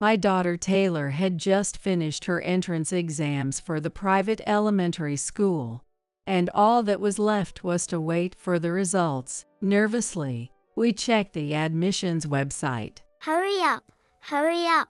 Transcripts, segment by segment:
My daughter Taylor had just finished her entrance exams for the private elementary school, and all that was left was to wait for the results. Nervously, we checked the admissions website. Hurry up! Hurry up!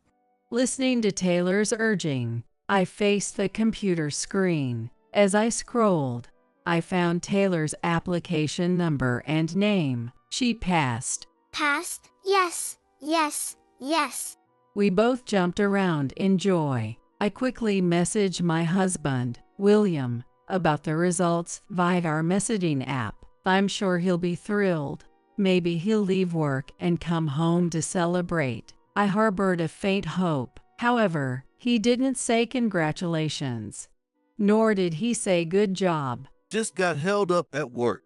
Listening to Taylor's urging, I faced the computer screen. As I scrolled, I found Taylor's application number and name. She passed. Passed? Yes, yes, yes. We both jumped around in joy. I quickly messaged my husband, William, about the results via our messaging app. I'm sure he'll be thrilled. Maybe he'll leave work and come home to celebrate. I harbored a faint hope. However, he didn't say congratulations, nor did he say good job. Just got held up at work.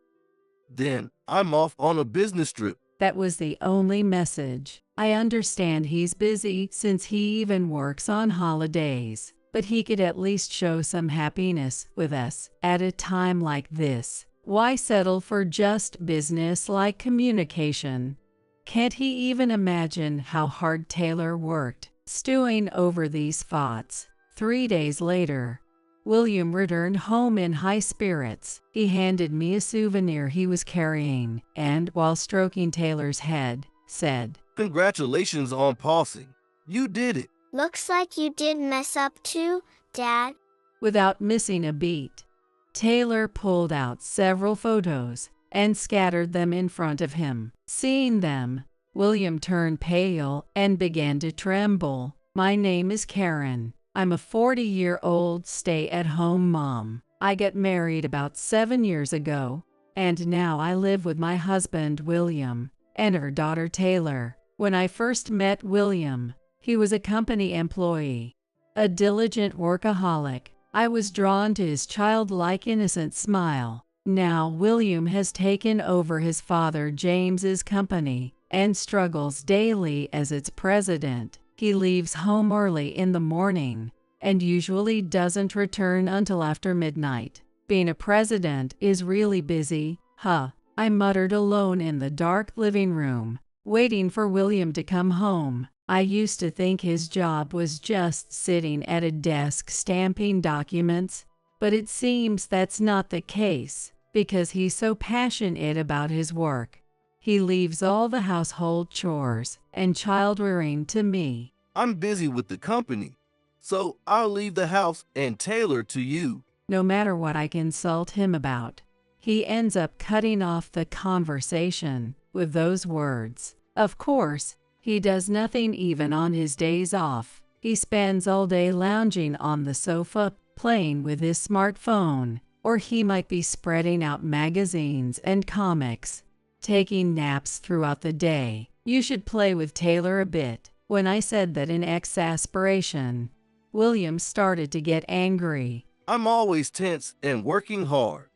Then I'm off on a business trip. That was the only message. I understand he's busy since he even works on holidays, but he could at least show some happiness with us at a time like this. Why settle for just business-like communication? Can't he even imagine how hard Taylor worked, stewing over these thoughts? 3 days later, William returned home in high spirits. He handed me a souvenir he was carrying, and while stroking Taylor's head, said, "Congratulations on passing. You did it." Looks like you did mess up too, Dad. Without missing a beat, Taylor pulled out several photos and scattered them in front of him. Seeing them, William turned pale and began to tremble. "My name is Karen. I'm a 40-year-old stay-at-home mom. I got married about 7 years ago, and now I live with my husband William and our daughter Taylor. When I first met William, he was a company employee, a diligent workaholic. I was drawn to his childlike innocent smile. Now William has taken over his father James's company and struggles daily as its president. He leaves home early in the morning and usually doesn't return until after midnight. Being a president is really busy, huh?" I muttered alone in the dark living room, waiting for William to come home. I used to think his job was just sitting at a desk stamping documents, but it seems that's not the case because he's so passionate about his work. He leaves all the household chores and child-rearing to me. "I'm busy with the company, so I'll leave the house and Taylor to you." No matter what I consult him about, he ends up cutting off the conversation with those words. Of course, he does nothing even on his days off. He spends all day lounging on the sofa, playing with his smartphone, or he might be spreading out magazines and comics, taking naps throughout the day. You should play with Taylor a bit. When I said that in exasperation, William started to get angry. "I'm always tense and working hard.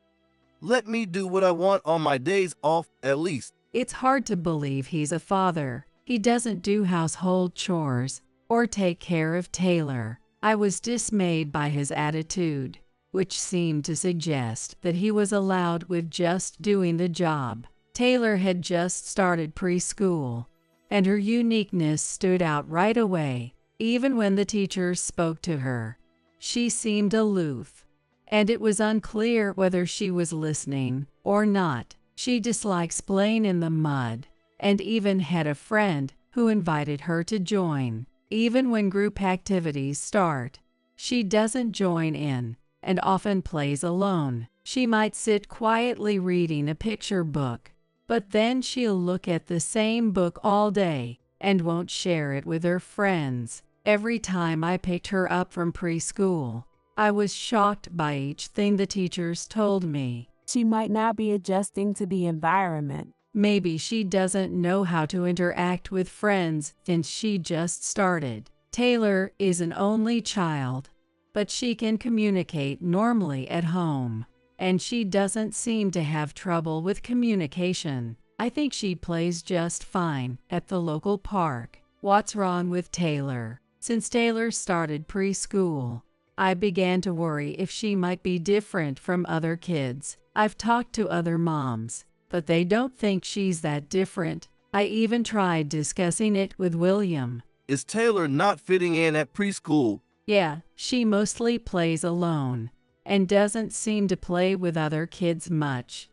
Let me do what I want on my days off at least." It's hard to believe he's a father. He doesn't do household chores or take care of Taylor. I was dismayed by his attitude, which seemed to suggest that he was allowed with just doing the job. Taylor had just started preschool, and her uniqueness stood out right away. Even when the teachers spoke to her, she seemed aloof, and it was unclear whether she was listening or not. She dislikes playing in the mud, and even had a friend who invited her to join. Even when group activities start, she doesn't join in and often plays alone. She might sit quietly reading a picture book, but then she'll look at the same book all day and won't share it with her friends. Every time I picked her up from preschool, I was shocked by each thing the teachers told me. She might not be adjusting to the environment. Maybe she doesn't know how to interact with friends since she just started. Taylor is an only child, but she can communicate normally at home, and she doesn't seem to have trouble with communication. I think she plays just fine at the local park. What's wrong with Taylor? Since Taylor started preschool, I began to worry if she might be different from other kids. I've talked to other moms, but they don't think she's that different. I even tried discussing it with William, Is Taylor not fitting in at preschool? Yeah, she mostly plays alone and doesn't seem to play with other kids much.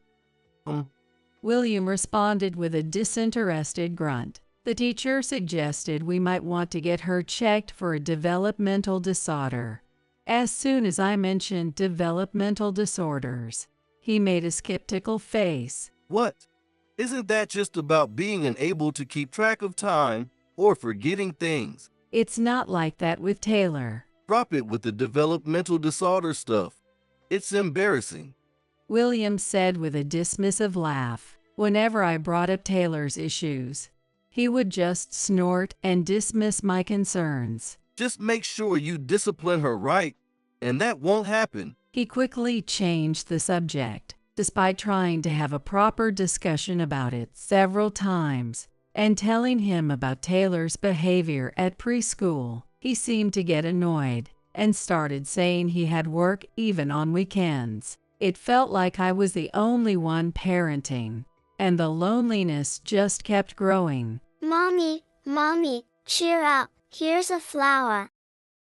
William responded with a disinterested grunt. The teacher suggested we might want to get her checked for a developmental disorder. As soon as I mentioned developmental disorders, he made a skeptical face. What? Isn't that just about being unable to keep track of time or forgetting things? It's not like that with Taylor. Drop it with the developmental disorder stuff. It's embarrassing. William said with a dismissive laugh. Whenever I brought up Taylor's issues, he would just snort and dismiss my concerns. Just make sure you discipline her right, and that won't happen. He quickly changed the subject, despite trying to have a proper discussion about it several times, and telling him about Taylor's behavior at preschool. He seemed to get annoyed and started saying he had work even on weekends. It felt like I was the only one parenting, and the loneliness just kept growing. Mommy, cheer up. Here's a flower.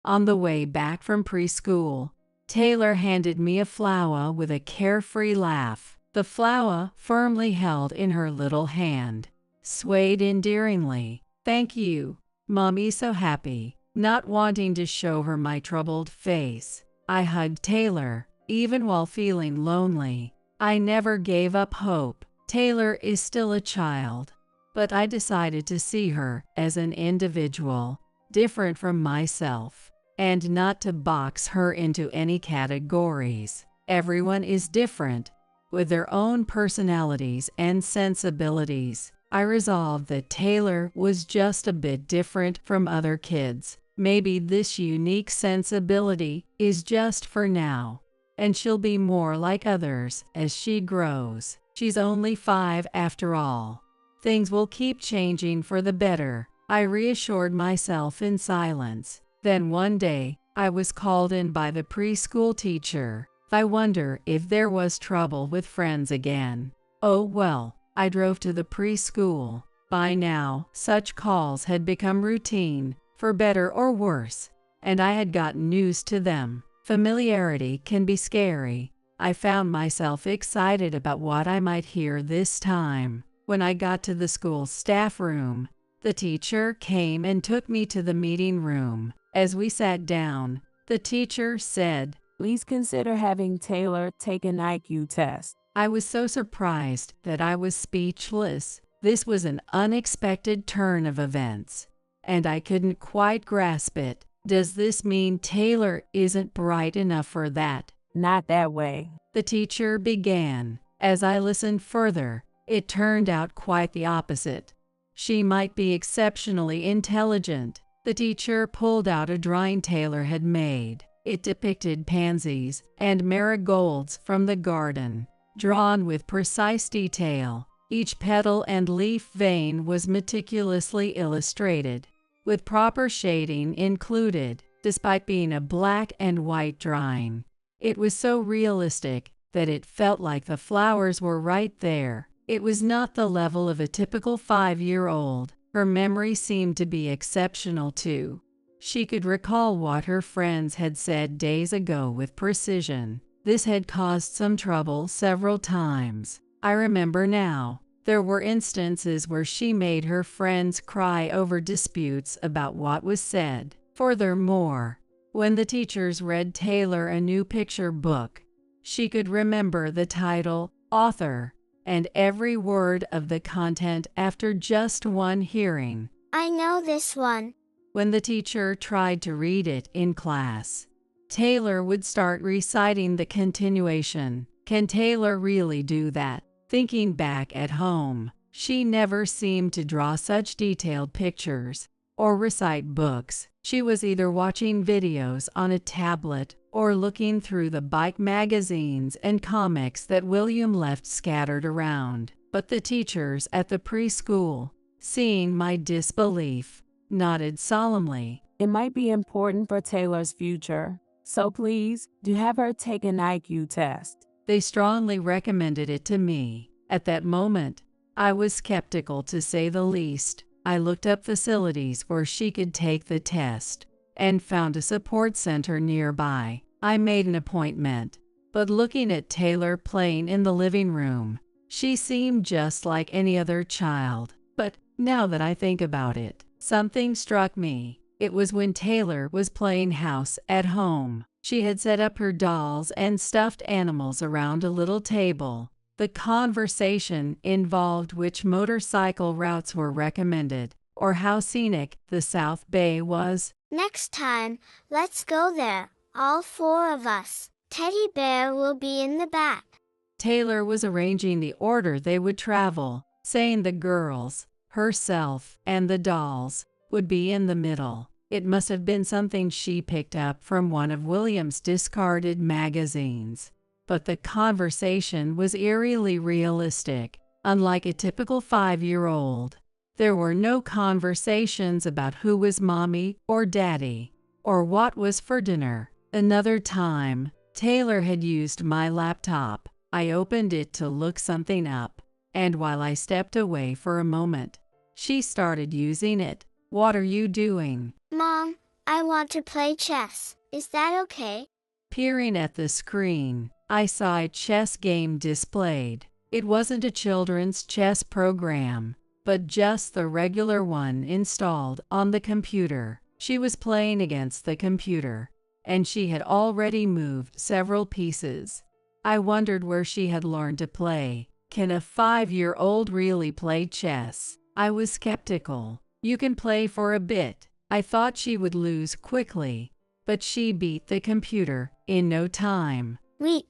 On the way back from preschool, Taylor handed me a flower with a carefree laugh. The flower, firmly held in her little hand, swayed endearingly. Thank you, Mommy's so happy. Not wanting to show her my troubled face, I hugged Taylor, even while feeling lonely. I never gave up hope. Taylor is still a child, but I decided to see her as an individual, different from myself, and not to box her into any categories. Everyone is different, with their own personalities and sensibilities. I resolved that Taylor was just a bit different from other kids. Maybe this unique sensibility is just for now, and she'll be more like others as she grows. She's only 5 after all. Things will keep changing for the better, I reassured myself in silence. Then one day, I was called in by the preschool teacher. I wonder if there was trouble with friends again. Oh well, I drove to the preschool. By now, such calls had become routine, for better or worse, and I had gotten used to them. Familiarity can be scary. I found myself excited about what I might hear this time. When I got to the school staff room, the teacher came and took me to the meeting room. As we sat down, the teacher said, Please consider having Taylor take an IQ test. I was so surprised that I was speechless. This was an unexpected turn of events, and I couldn't quite grasp it. Does this mean Taylor isn't bright enough for that? Not that way. The teacher began. As I listened further, it turned out quite the opposite. She might be exceptionally intelligent. The teacher pulled out a drawing Taylor had made. It depicted pansies and marigolds from the garden, drawn with precise detail. Each petal and leaf vein was meticulously illustrated, with proper shading included, despite being a black and white drawing. It was so realistic that it felt like the flowers were right there. It was not the level of a typical 5-year-old. Her memory seemed to be exceptional too. She could recall what her friends had said days ago with precision. This had caused some trouble several times. I remember now. There were instances where she made her friends cry over disputes about what was said. Furthermore, when the teachers read Taylor a new picture book, she could remember the title, author, and every word of the content after just one hearing. I know this one. When the teacher tried to read it in class, Taylor would start reciting the continuation. Can Taylor really do that? Thinking back at home, she never seemed to draw such detailed pictures or recite books. She was either watching videos on a tablet or looking through the bike magazines and comics that William left scattered around. But the teachers at the preschool, seeing my disbelief, nodded solemnly. It might be important for Taylor's future, so please do have her take an IQ test. They strongly recommended it to me. At that moment, I was skeptical to say the least. I looked up facilities where she could take the test and found a support center nearby. I made an appointment, but looking at Taylor playing in the living room, she seemed just like any other child. But now that I think about it, something struck me. It was when Taylor was playing house at home. She had set up her dolls and stuffed animals around a little table. The conversation involved which motorcycle routes were recommended, or how scenic the South Bay was. Next time, let's go there, all four of us. Teddy Bear will be in the back. Taylor was arranging the order they would travel, saying the girls, herself, and the dolls would be in the middle. It must have been something she picked up from one of William's discarded magazines. But the conversation was eerily realistic, unlike a typical 5-year-old. There were no conversations about who was mommy or daddy, or what was for dinner. Another time, Taylor had used my laptop. I opened it to look something up, and while I stepped away for a moment, she started using it. "What are you doing?" Mom, I want to play chess. Is that okay? Peering at the screen, I saw a chess game displayed. It wasn't a children's chess program, but just the regular one installed on the computer. She was playing against the computer, and she had already moved several pieces. I wondered where she had learned to play. Can a 5-year-old really play chess? I was skeptical. You can play for a bit. I thought she would lose quickly, but she beat the computer in no time. Weak.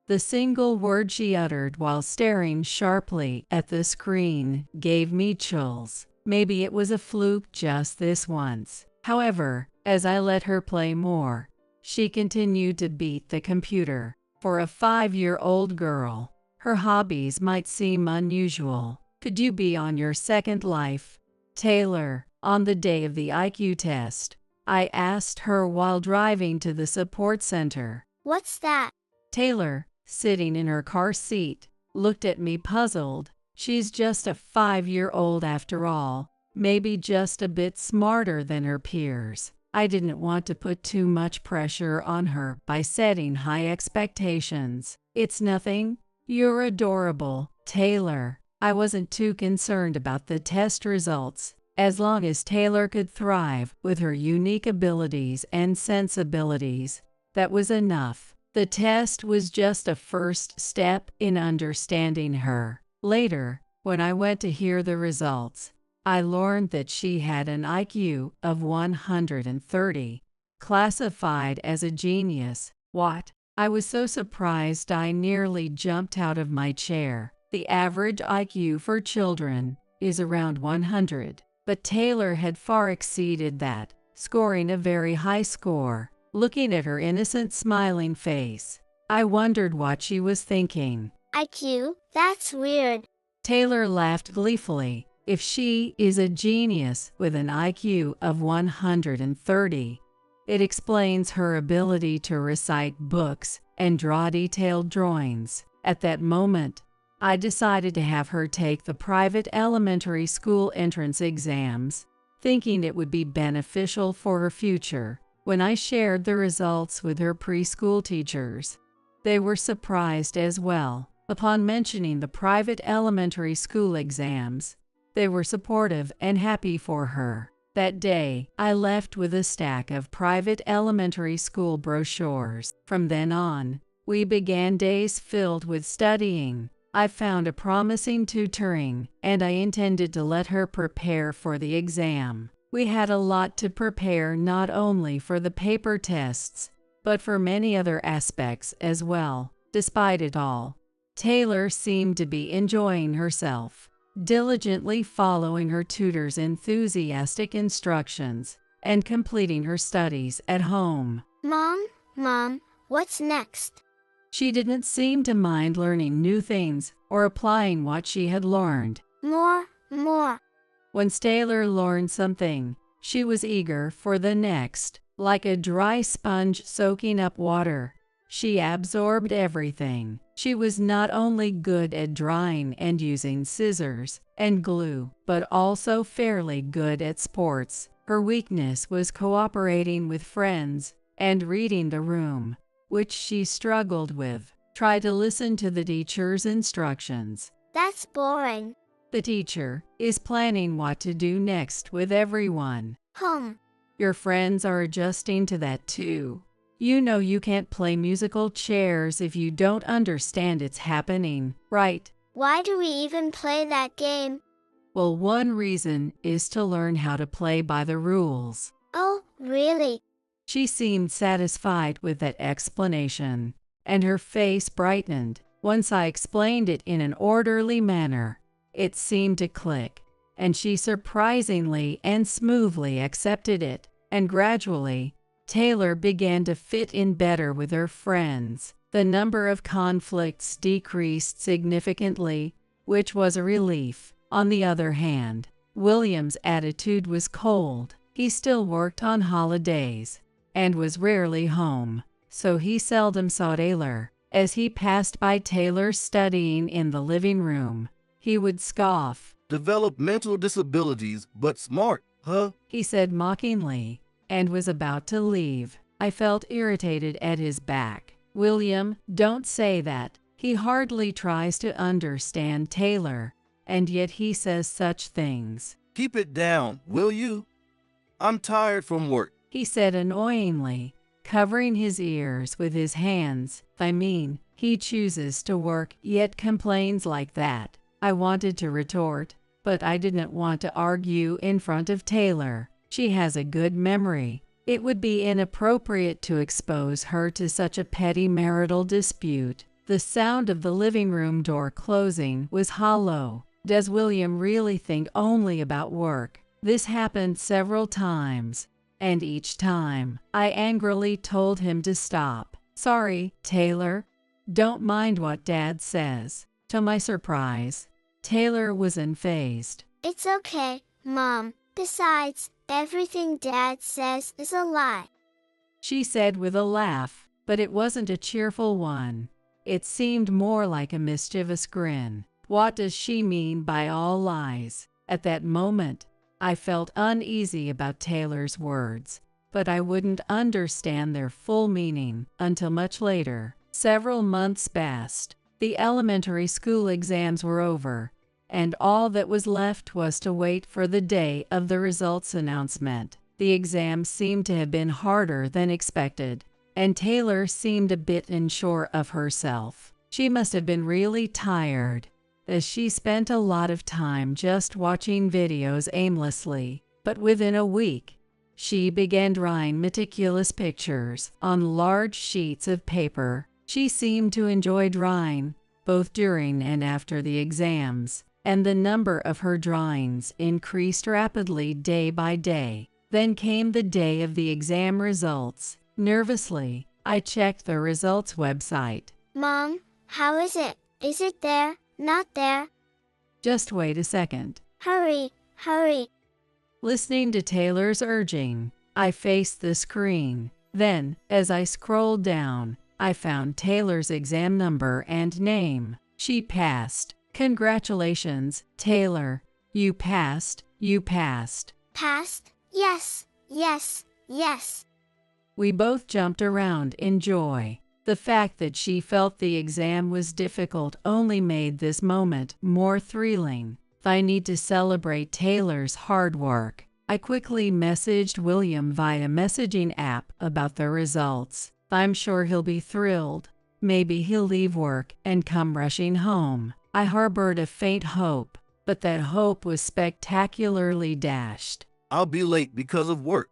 The single word she uttered while staring sharply at the screen gave me chills. Maybe it was a fluke just this once. However, as I let her play more, she continued to beat the computer. For a 5-year-old girl, her hobbies might seem unusual. Could you be on your second life? Taylor, on the day of the IQ test, I asked her while driving to the support center. What's that? Taylor, sitting in her car seat, looked at me puzzled. She's just a 5-year-old after all, maybe just a bit smarter than her peers. I didn't want to put too much pressure on her by setting high expectations. "It's nothing. You're adorable, Taylor." I wasn't too concerned about the test results. As long as Taylor could thrive with her unique abilities and sensibilities, that was enough. The test was just a first step in understanding her. Later, when I went to hear the results, I learned that she had an IQ of 130, classified as a genius. What? I was so surprised I nearly jumped out of my chair. The average IQ for children is around 100, but Taylor had far exceeded that, scoring a very high score. Looking at her innocent smiling face, I wondered what she was thinking. IQ? That's weird. Taylor laughed gleefully. If she is a genius with an IQ of 130, it explains her ability to recite books and draw detailed drawings. At that moment, I decided to have her take the private elementary school entrance exams, thinking it would be beneficial for her future. When I shared the results with her preschool teachers, they were surprised as well. Upon mentioning the private elementary school exams, they were supportive and happy for her. That day, I left with a stack of private elementary school brochures. From then on, we began days filled with studying. I found a promising tutoring, and I intended to let her prepare for the exam. We had a lot to prepare, not only for the paper tests, but for many other aspects as well. Despite it all, Taylor seemed to be enjoying herself, diligently following her tutor's enthusiastic instructions and completing her studies at home. Mom, what's next? She didn't seem to mind learning new things or applying what she had learned. More. When Taylor learned something, she was eager for the next. Like a dry sponge soaking up water, she absorbed everything. She was not only good at drawing and using scissors and glue, but also fairly good at sports. Her weakness was cooperating with friends and reading the room, which she struggled with. Try to listen to the teacher's instructions. That's boring. The teacher is planning what to do next with everyone. Your friends are adjusting to that too. You know you can't play musical chairs if you don't understand it's happening, right? Why do we even play that game? Well, one reason is to learn how to play by the rules. Oh, really? She seemed satisfied with that explanation, and her face brightened. Once I explained it in an orderly manner, it seemed to click, and she surprisingly and smoothly accepted it, and gradually, Taylor began to fit in better with her friends. The number of conflicts decreased significantly, which was a relief. On the other hand, William's attitude was cold. He still worked on holidays and was rarely home, so he seldom saw Taylor. As he passed by Taylor studying in the living room, he would scoff. Developmental disabilities, but smart, huh? He said mockingly, and was about to leave. I felt irritated at his back. William, don't say that. He hardly tries to understand Taylor, and yet he says such things. Keep it down, will you? I'm tired from work, he said annoyingly, covering his ears with his hands. I mean, he chooses to work, yet complains like that. I wanted to retort, but I didn't want to argue in front of Taylor. She has a good memory. It would be inappropriate to expose her to such a petty marital dispute. The sound of the living room door closing was hollow. Does William really think only about work? This happened several times, and each time, I angrily told him to stop. Sorry, Taylor. Don't mind what Dad says. To my surprise, Taylor was unfazed. It's okay, Mom. Besides, everything Dad says is a lie, she said with a laugh, but it wasn't a cheerful one. It seemed more like a mischievous grin. What does she mean by all lies? At that moment, I felt uneasy about Taylor's words, but I wouldn't understand their full meaning until much later. Several months passed. The elementary school exams were over, and all that was left was to wait for the day of the results announcement. The exam seemed to have been harder than expected, and Taylor seemed a bit unsure of herself. She must have been really tired, as she spent a lot of time just watching videos aimlessly. But within a week, she began drawing meticulous pictures on large sheets of paper. She seemed to enjoy drawing, both during and after the exams, and the number of her drawings increased rapidly day by day. Then came the day of the exam results. Nervously, I checked the results website. Mom, how is it? Is it there? Not there? Just wait a second. Hurry, hurry. Listening to Taylor's urging, I faced the screen. Then, as I scrolled down, I found Taylor's exam number and name. She passed. Congratulations, Taylor. You passed. You passed. Passed? Yes, yes, yes. We both jumped around in joy. The fact that she felt the exam was difficult only made this moment more thrilling. I need to celebrate Taylor's hard work. I quickly messaged William via messaging app about the results. I'm sure he'll be thrilled. Maybe he'll leave work and come rushing home. I harbored a faint hope, but that hope was spectacularly dashed. I'll be late because of work.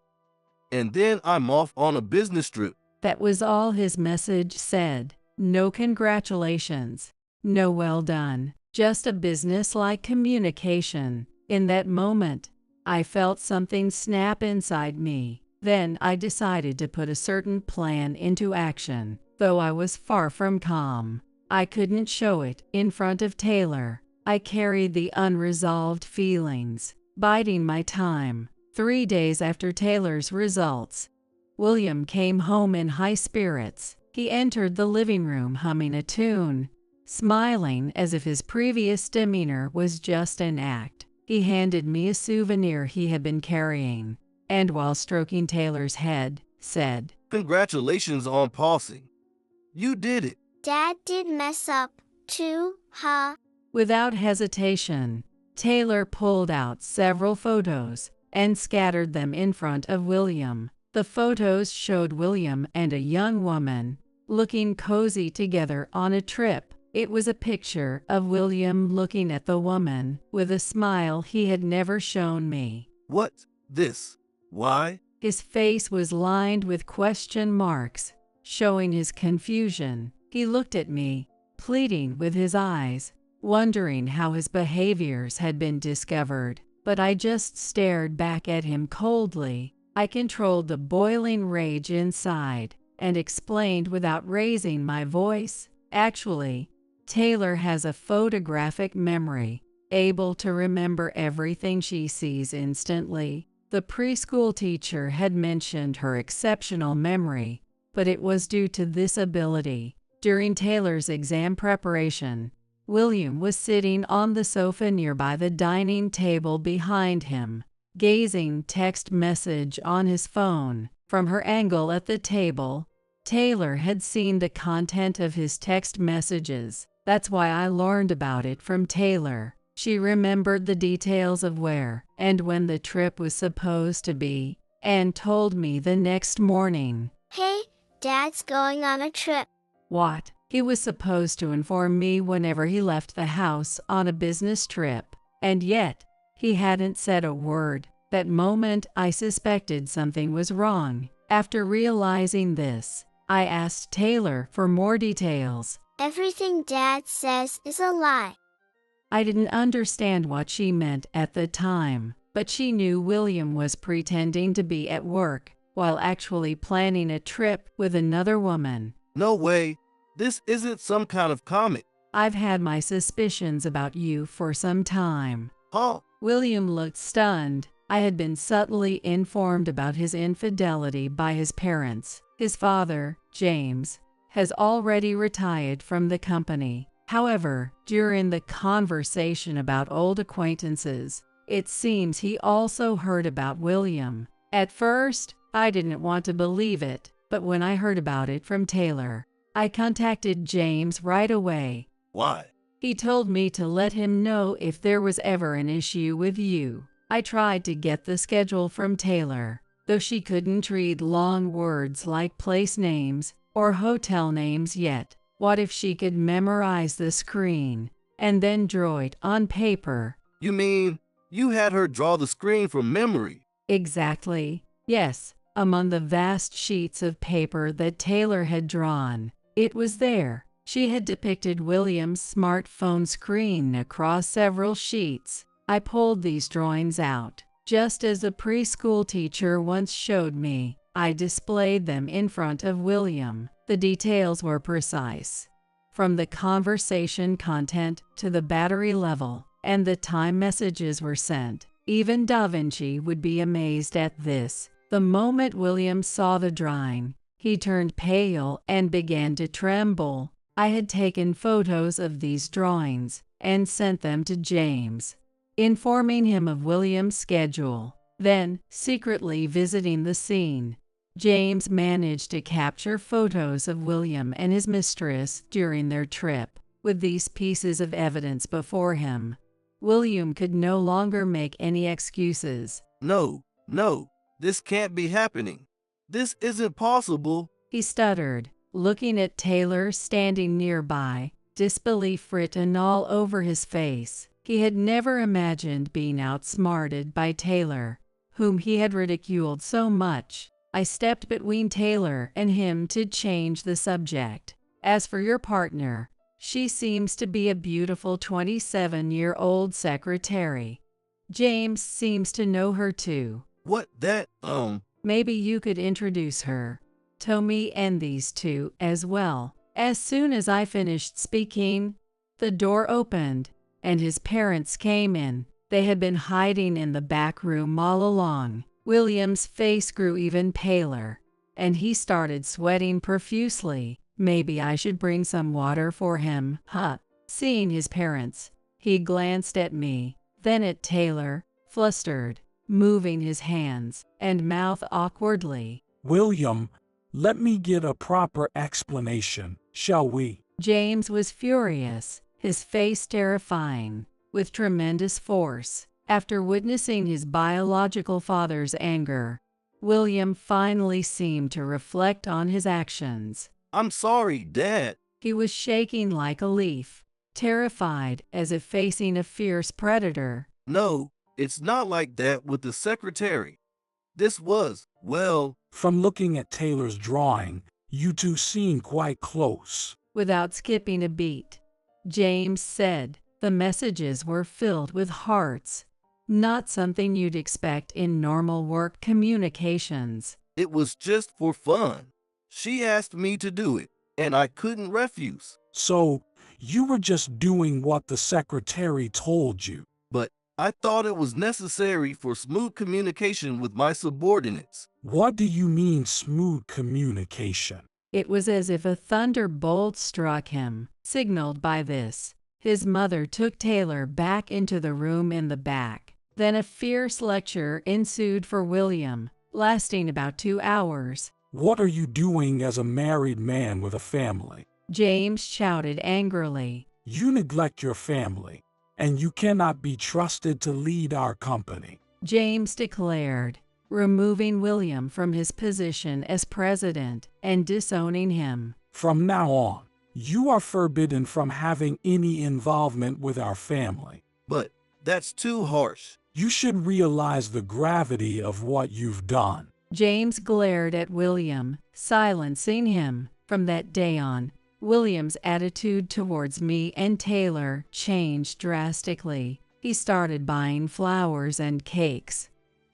And then I'm off on a business trip. That was all his message said. No congratulations. No well done. Just a business-like communication. In that moment, I felt something snap inside me. Then I decided to put a certain plan into action. Though I was far from calm, I couldn't show it in front of Taylor. I carried the unresolved feelings, biding my time. 3 days after Taylor's results, William came home in high spirits. He entered the living room humming a tune, smiling as if his previous demeanor was just an act. He handed me a souvenir he had been carrying, and while stroking Taylor's head, said, "Congratulations on passing. You did it." Dad did mess up, too, huh? Without hesitation, Taylor pulled out several photos and scattered them in front of William. The photos showed William and a young woman looking cozy together on a trip. It was a picture of William looking at the woman with a smile he had never shown me. "What? This? Why?" His face was lined with question marks, showing his confusion. He looked at me, pleading with his eyes, wondering how his behaviors had been discovered, but I just stared back at him coldly. I controlled the boiling rage inside and explained without raising my voice, "Actually, Taylor has a photographic memory, able to remember everything she sees instantly." The preschool teacher had mentioned her exceptional memory, but it was due to this ability. During Taylor's exam preparation, William was sitting on the sofa nearby the dining table behind him, gazing text message on his phone. From her angle at the table, Taylor had seen the content of his text messages. That's why I learned about it from Taylor. She remembered the details of where and when the trip was supposed to be, and told me the next morning. Hey, Dad's going on a trip. What? He was supposed to inform me whenever he left the house on a business trip, and yet he hadn't said a word. That moment I suspected something was wrong. After realizing this, I asked Taylor for more details. Everything Dad says is a lie. I didn't understand what she meant at the time, but she knew William was pretending to be at work while actually planning a trip with another woman. "No way. This isn't some kind of comet." "I've had my suspicions about you for some time." "Huh?" William looked stunned. I had been subtly informed about his infidelity by his parents. His father, James, has already retired from the company. However, during the conversation about old acquaintances, it seems he also heard about William. At first, I didn't want to believe it, but when I heard about it from Taylor, I contacted James right away. "Why?" He told me to let him know if there was ever an issue with you. I tried to get the schedule from Taylor, though she couldn't read long words like place names or hotel names yet. What if she could memorize the screen and then draw it on paper? "You mean you had her draw the screen from memory?" Exactly. Yes, among the vast sheets of paper that Taylor had drawn, it was there. She had depicted William's smartphone screen across several sheets. I pulled these drawings out, just as a preschool teacher once showed me. I displayed them in front of William. The details were precise, from the conversation content to the battery level, and the time messages were sent. Even Da Vinci would be amazed at this. The moment William saw the drawing, he turned pale and began to tremble. I had taken photos of these drawings and sent them to James, informing him of William's schedule. Then, secretly visiting the scene, James managed to capture photos of William and his mistress during their trip. With these pieces of evidence before him, William could no longer make any excuses. No, this can't be happening. This isn't possible." He stuttered, looking at Taylor standing nearby, disbelief written all over his face. He had never imagined being outsmarted by Taylor, whom he had ridiculed so much. I stepped between Taylor and him to change the subject. "As for your partner, she seems to be a beautiful 27-year-old secretary. James seems to know her too. "What, that, Maybe you could introduce her to me and these two as well." As soon as I finished speaking, the door opened, and his parents came in. They had been hiding in the back room all along. William's face grew even paler, and he started sweating profusely. Maybe I should bring some water for him, huh? Seeing his parents, he glanced at me, then at Taylor, flustered, moving his hands and mouth awkwardly. William, let me get a proper explanation, shall we? James was furious, his face terrifying, with tremendous force. After witnessing his biological father's anger, William finally seemed to reflect on his actions. I'm sorry, Dad. He was shaking like a leaf, terrified as if facing a fierce predator. No, it's not like that with the secretary. This was, well, From looking at Taylor's drawing, you two seem quite close. Without skipping a beat, James said the messages were filled with hearts, not something you'd expect in normal work communications. it was just for fun. She asked me to do it, and I couldn't refuse. So, you were just doing what the secretary told you. But I thought it was necessary for smooth communication with my subordinates. What do you mean smooth communication? It was as if a thunderbolt struck him. Signaled by this, his mother took Taylor back into the room in the back. Then a fierce lecture ensued for William, lasting about 2 hours. What are you doing as a married man with a family? James shouted angrily. You neglect your family, and you cannot be trusted to lead our company. James declared, removing William from his position as president and disowning him. From now on, you are forbidden from having any involvement with our family. But that's too harsh. You should realize the gravity of what you've done. James glared at William, silencing him. From that day on, William's attitude towards me and Taylor changed drastically. He started buying flowers and cakes,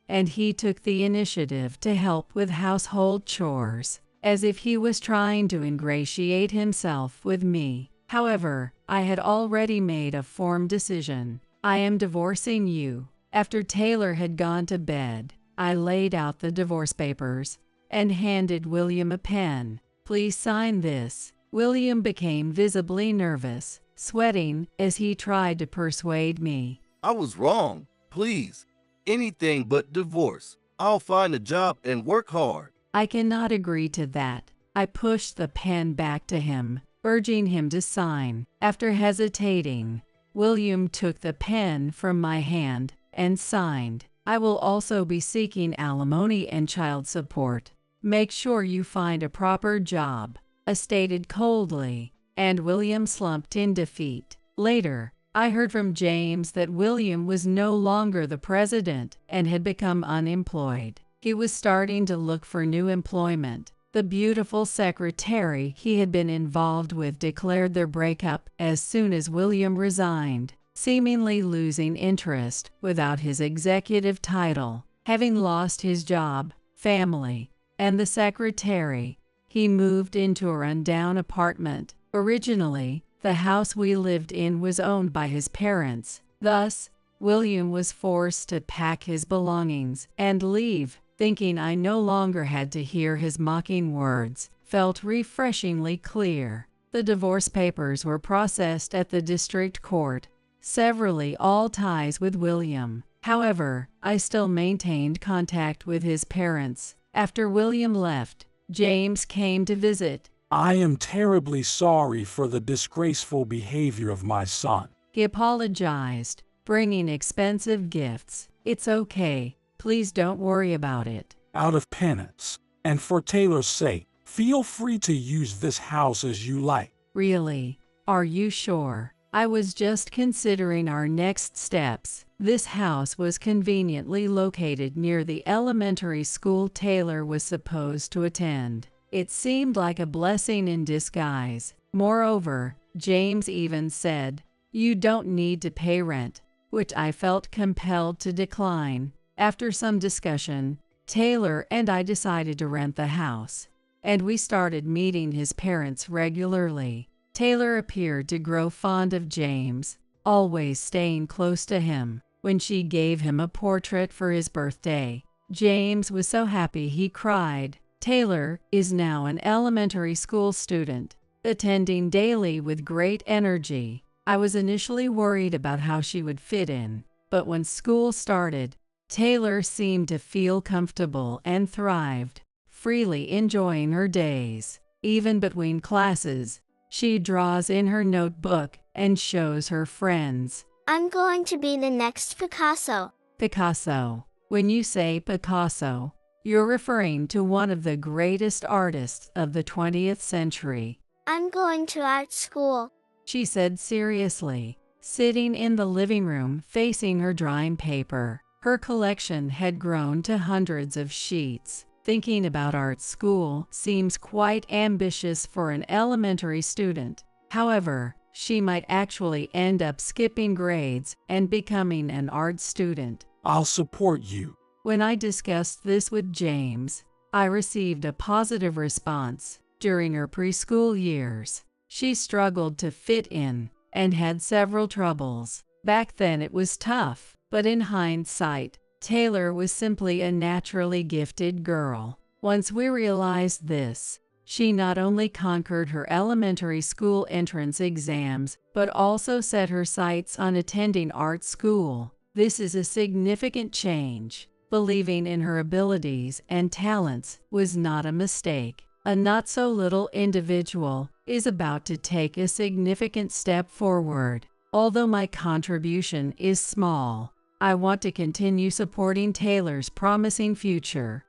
and he took the initiative to help with household chores, as if he was trying to ingratiate himself with me. However, I had already made a firm decision. I am divorcing you. After Taylor had gone to bed, I laid out the divorce papers and handed William a pen. Please sign this. William became visibly nervous, sweating as he tried to persuade me. I was wrong. Please. Anything but divorce. I'll find a job and work hard. I cannot agree to that. I pushed the pen back to him, urging him to sign. After hesitating, William took the pen from my hand and signed. I will also be seeking alimony and child support. Make sure you find a proper job, I stated coldly, and William slumped in defeat. Later, I heard from James that William was no longer the president and had become unemployed. He was starting to look for new employment. The beautiful secretary he had been involved with declared their breakup as soon as William resigned, seemingly losing interest without his executive title. Having lost his job, family, and the secretary, he moved into a rundown apartment. Originally, the house we lived in was owned by his parents. Thus, William was forced to pack his belongings and leave. Thinking I no longer had to hear his mocking words felt refreshingly clear. The divorce papers were processed at the district court, severing all ties with William. However, I still maintained contact with his parents. After William left, James came to visit. I am terribly sorry for the disgraceful behavior of my son. He apologized, bringing expensive gifts. It's okay. Please don't worry about it. Out of penance, and for Taylor's sake, feel free to use this house as you like. Really? Are you sure? I was just considering our next steps. This house was conveniently located near the elementary school Taylor was supposed to attend. It seemed like a blessing in disguise. Moreover, James even said, "You don't need to pay rent," which I felt compelled to decline. After some discussion, Taylor and I decided to rent the house, and we started meeting his parents regularly. Taylor appeared to grow fond of James, always staying close to him. When she gave him a portrait for his birthday, James was so happy he cried. Taylor is now an elementary school student, attending daily with great energy. I was initially worried about how she would fit in, but when school started, Taylor seemed to feel comfortable and thrived, freely enjoying her days. Even between classes, she draws in her notebook and shows her friends. I'm going to be the next Picasso. Picasso. When you say Picasso, you're referring to one of the greatest artists of the 20th century. I'm going to art school, She said seriously, sitting in the living room facing her drawing paper. Her collection had grown to hundreds of sheets. Thinking about art school seems quite ambitious for an elementary student. However, she might actually end up skipping grades and becoming an art student. I'll support you. When I discussed this with James, I received a positive response. During her preschool years, she struggled to fit in and had several troubles. Back then it was tough, but in hindsight, Taylor was simply a naturally gifted girl. Once we realized this, she not only conquered her elementary school entrance exams, but also set her sights on attending art school. This is a significant change. Believing in her abilities and talents was not a mistake. A not-so-little individual is about to take a significant step forward. Although my contribution is small, I want to continue supporting Taylor's promising future.